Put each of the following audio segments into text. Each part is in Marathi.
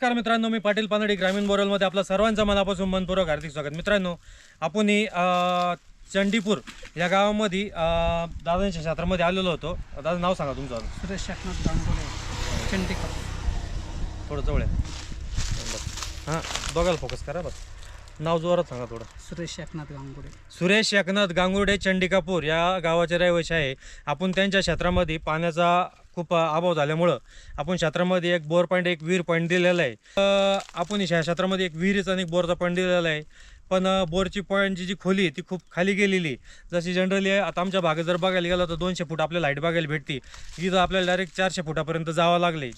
नमस्कार मित्रांनो, मी पाटील पानडी ग्रामीण बोरलमध्ये आपलं सर्वांचं मनापासून मनपूर्वक हार्दिक स्वागत. मित्रांनो, आपण चंडीपूर या गावामध्ये दादांच्या क्षेत्रामध्ये आलेलो होतो. दादा नाव सांगा तुमचं. सुरेश एकनाथ गांगुडे, चंडीपूर. थोडं जवळ आहे. हां, दोघाला फोकस करा. बस नाव जोरात सांगा थोडं. सुरेश एकनाथ गांगुडे. सुरेश एकनाथ गांगुर्डे चंडिकापूर या गावाचे रहिवासी आहे. आपण त्यांच्या क्षेत्रामध्ये पाण्याचा खूप अभाव झाल्यामुळं आपण क्षेत्रामध्ये एक बोर पॉईंट, एक विहीर पॉईंट दिलेला आहे. आपण या क्षेत्रामध्ये एक विहिरीचा आणि एक बोरचा पॉईंट दिलेला आहे. पण बोरची पॉईंटची जी खोली आहे ती खूप खाली गेलेली. जशी जनरली आता आमच्या भागात जर बघायला गेलं तर 200 फूट आपल्याला हाईट बघायला भेटते. इथं आपल्याला डायरेक्ट 400 फुटापर्यंत जावं लागले.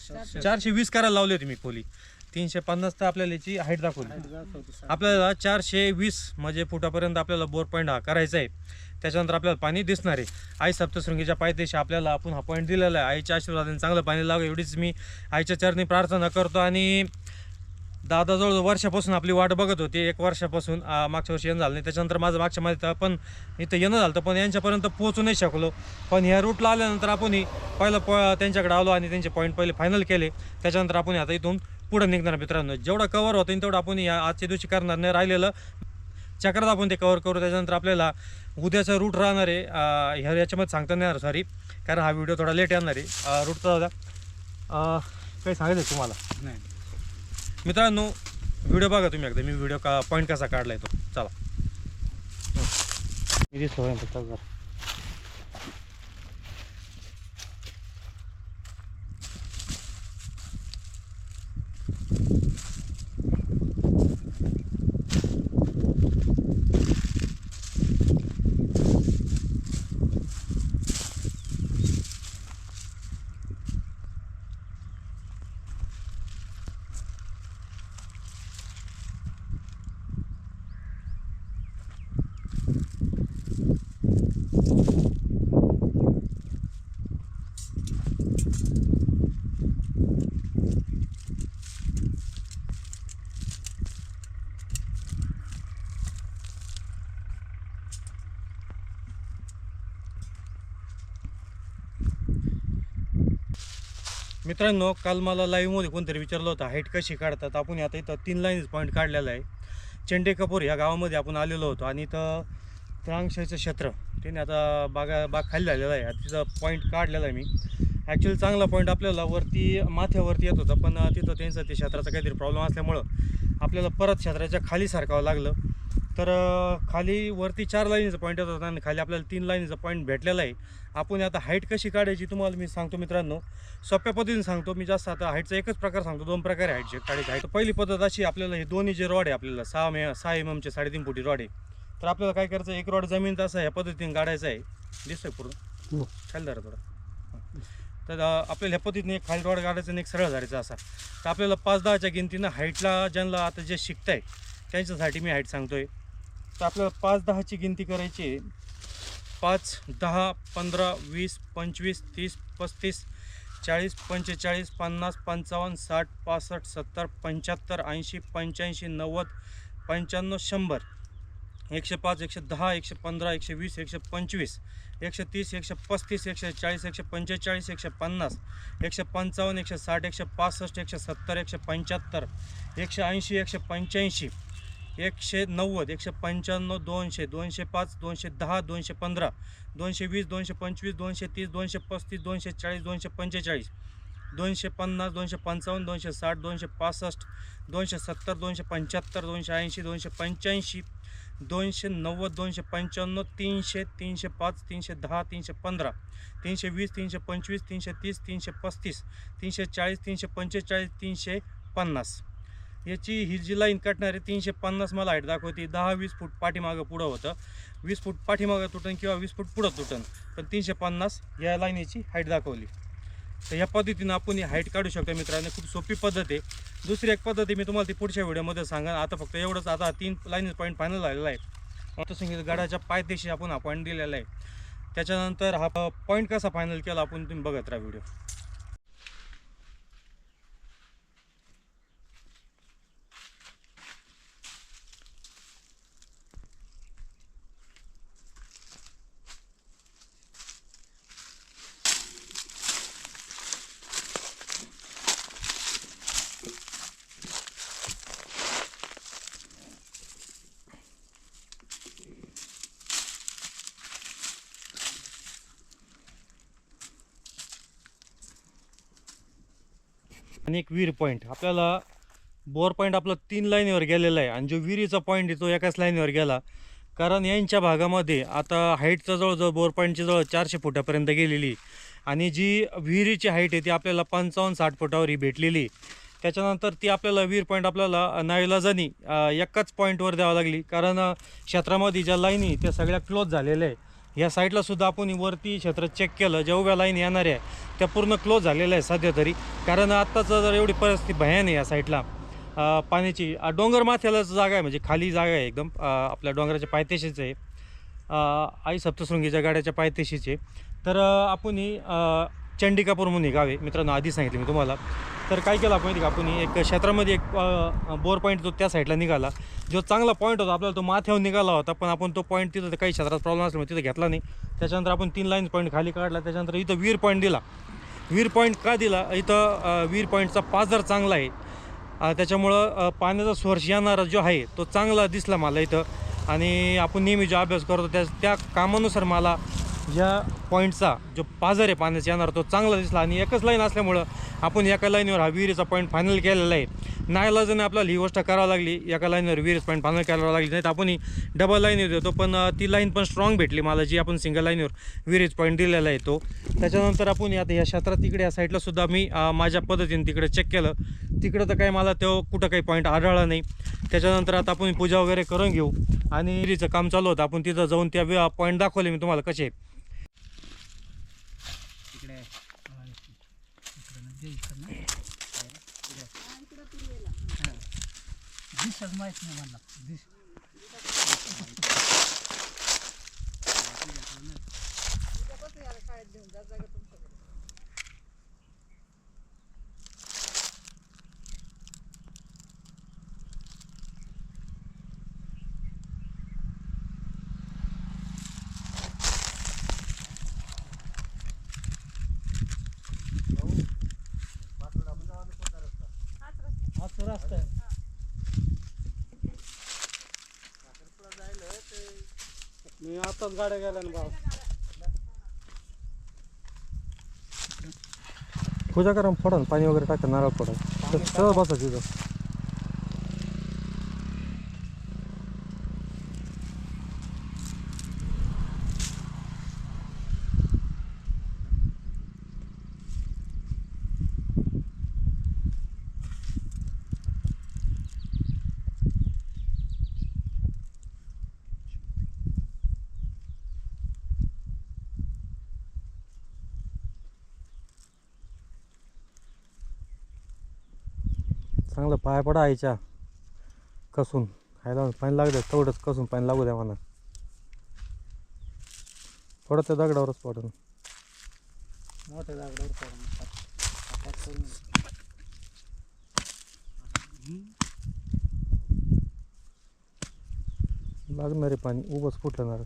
420 करायला लावली होती मी खोली. 350 तर आपल्याला याची हाईट दाखवली. आपल्याला 420 म्हणजे फुटापर्यंत आपल्याला बोर पॉईंट हा करायचा आहे. त्याच्यानंतर आपल्याला पाणी दिसणार आहे. आई सप्तशृंगीच्या पायथ्याशी आपल्याला आपण हा पॉईंट दिलेला आहे. आईच्या आशीर्वादाने चांगलं पाणी लागावं एवढीच मी आईच्या चरणी प्रार्थना करतो. आणि दादा जवळ वर्षापासून आपली वाट बघत होती. 1 वर्षापासून मागच्या वर्षी येणं झालं नाही. त्याच्यानंतर माझं मागच्या मध्ये पण इथं येणं झालं पण यांच्यापर्यंत पोहोचू नाही शकलो. पण ह्या रूटला आल्यानंतर आपण पहिलं त्यांच्याकडे आलो आणि त्यांचे पॉईंट पहिले फायनल केले. त्याच्यानंतर आपण आता इथून पुढे निघणार. मित्रांनो, जेवढं कवर होतं तेवढं आपण या आजच्या दिवशी करणार नाही. राहिलेलं चक्रात आपण ते कवर करू. त्याच्यानंतर आपल्याला उद्याचा रूट राहणार आहे. ह्या याच्यामध्ये सांगता नाही येणार, सॉरी, कारण हा व्हिडिओ थोडा लेट येणार आहे. रूटचा काही सांगायचं तुम्हाला नाही. मित्रांनो, व्हिडिओ बघा तुम्ही एकदा. मी व्हिडिओ पॉईंट कसा काढला आहे तो. चला. मित्रांनो, काल मला लाईव्हमध्ये कोणतरी विचारलं होतं हाईट कशी काढतात. आपण आता इथं 3 लाईन्स पॉईंट काढलेला आहे. चंडीकापूर ह्या गावामध्ये आपण आलेलो होतो आणि इथं द्राक्षाचं क्षेत्र त्याने आता बाग खाली झालेला आहे. तिथं पॉईंट काढलेला आहे मी. ॲक्च्युली चांगला पॉईंट आपल्याला वरती माथ्यावरती येत होता, पण तिथं त्यांचं ते क्षेत्राचा काहीतरी प्रॉब्लेम असल्यामुळं आपल्याला परत क्षेत्राच्या खाली सारखावं लागलं. तर खाली वरती 4 लाईनीचा पॉईंट येत होता आणि खाली आपल्याला 3 लाईनीचा पॉईंट भेटलेला आहे. आपण आता हाईट कशी काढायची तुम्हाला मी सांगतो मित्रांनो. सोप्या पद्धतीने सांगतो मी. जास्त आता हाईटचा एकच प्रकार सांगतो. 2 प्रकारे हाईटचे काढायची. हाईट पहिली पद्धत अशी, आपल्याला हे दोन्ही जे रॉड आहे आपल्याला 6 mm चे 3.5 फुटी रॉड आहे. तर आपल्याला काय करायचं, एक रॉड जमीन असं ह्या पद्धतीने काढायचं आहे. दिसतोय पूर्ण खाली धरा थोडा. तर आपल्याला ह्या पद्धतीने एक खाली रॉड काढायचं आणि एक सरळ धरायचा असा. तर आपल्याला 5-10च्या गिनतीनं हाईटला ज्यांना आता जे शिकताय त्यांच्यासाठी मी हाईट सांगतोय. तर आपल्याला 5-10ची गिनती करायची. 5, 10, 15, 20, 25, 30, 35, 40, 45, 50, 55, 60, 65, 70, 75, 80, 85, 90, 95, 100, 105, 110, 115, 120, 125, 130, 135, 140, 145, 150, 155, 160, 165, 170, 175, 180, 185, 190, 195, 200, 205, 210, 215, 220, 225, 230, 235, 240, 245, 250, 255, 260, 265, 270, 275, 280, 285, 290, 295, 300, 305, 310, 315, 320, 325, 330, 335, 340, 345, 350. याची ही जी लाईन काढणार आहे 350 मला हाईट दाखवते. 10-20 फूट पाठीमागं पुढं होतं, 20 फूट पाठीमागं तुटन किंवा 20 फूट पुढं तुटन, पण 350 या लाईनीची हाईट दाखवली. तर ह्या पद्धतीनं आपण ही हाईट काढू शकतो मित्रांनो. खूप सोपी पद्धत आहे. दुसरी एक पद्धत आहे, मी तुम्हाला ती पुढच्या व्हिडिओमध्ये सांगा. आता फक्त एवढंच. आता 3 लाईन पॉईंट फायनल झालेला आहे. आता संगीत गडाच्या पायथ्याशी आपण हा पॉईंट दिलेला आहे. त्याच्यानंतर हा पॉईंट कसा फायनल केला आपण तुम्ही बघत राहा व्हिडिओ. आणि एक विहीर पॉईंट आपल्याला बोर पॉईंट आपलं 3 लाईनीवर गेलेला आहे आणि जो विहिरीचा पॉईंट आहे तो एकाच लाईनीवर गेला. कारण यांच्या भागामध्ये आता हाईटचा जवळजवळ बोर पॉईंटची जवळ 400 फुटापर्यंत गेलेली आणि जी विहिरीची हाईट आहे ती आपल्याला 55-60 फुटावर ही भेटलेली. त्याच्यानंतर ती आपल्याला विहीर पॉईंट आपल्याला नाईलाजानी एकाच पॉईंटवर द्यावं लागली. कारण क्षेत्रामध्ये ज्या लाईनी त्या सगळ्या क्लोज झालेल्या आहे. या साईडला सुद्धा आपण वरती क्षेत्र चेक केलं, ज्या उभ्या लाईन येणाऱ्या आहे त्या पूर्ण क्लोज झालेल्या आहे सध्या तरी. कारण आत्ताचं जर एवढी परिस्थिती भयान आहे या साईडला पाण्याची. डोंगर माथ्यालाच जागा आहे, म्हणजे खाली जागा आहे एकदम. आपल्या डोंगराच्या पायथ्याशीच आहे, आई सप्तशृंगीच्या गाड्याच्या पायथ्याशीच आहे. तर आपण ही चंडिकापूर म्हणून गाव आहे मित्रांनो, आधी सांगितलं मी तुम्हाला. तर काय केलं आपण माहिती का, आपण एक क्षेत्रामध्ये एक बोर पॉईंट तो त्या साईडला निघाला. जो चांगला पॉईंट होता आपल्याला तो माथ्यावर निघाला होता, पण आपण तो पॉईंट तिथं काही क्षेत्रात प्रॉब्लेम असल्यामुळे तिथं घेतला नाही. त्याच्यानंतर आपण 3 लाईन्स पॉईंट खाली काढला. त्याच्यानंतर इथं विहीर पॉईंट दिला. विहीर पॉईंट का दिला, इथं विहीर पॉईंटचा पाझर चांगला आहे. त्याच्यामुळं पाण्याचा सोर्स येणारा जो आहे तो चांगला दिसला मला इथं. आणि आपण नेहमी जो अभ्यास करतो त्या कामानुसार मला ज्या पॉईंटचा जो पाझर आहे पाण्याचा येणार तो चांगला दिसला. आणि एकच लाईन असल्यामुळं आपण एका लाईनीवर हा विहिरीचा पॉईंट फायनल केलेला आहे. नाईलाजाने आपल्याला ही गोष्ट करावं लागली, एका लाईनवर विहिरीचा पॉईंट फायनल करावं लागली. नाही तर आपण डबल लाईन देतो, पण ती लाईन पण स्ट्रॉंग भेटली मला, जी आपण सिंगल लाईनवर विहिरीचा पॉईंट दिलेला आहे तो. त्याच्यानंतर आपण आता या क्षेत्रात तिकडे या साईडला सुद्धा मी माझ्या पद्धतीने तिकडे चेक केलं. तिकडं तर काही मला तो कुठं काही पॉईंट आढळला नाही. त्याच्यानंतर आता आपण पूजा वगैरे करून घेऊ आणि विहिरीचं काम चालू होतं. आपण तिथं जाऊन त्या पॉईंट दाखवले मी तुम्हाला कसे. माहित नाही मला रस्ता आहे. मी आताच गाड्या गेल्या ना भाऊ. पूजा करा, फोडा ना, पाणी वगैरे टाका, नारळ फोडा, सगळं बसा तिथं. चांगलं पाया पडा आईच्या, कसून खायला पाणी लागतं तेवढंच, कसून पाणी लागू द्या म्हणा. थोडं त्या दगडावरच पडून मोठ्या दगडावर पडून लागणारे पाणी उभंच फुटणार.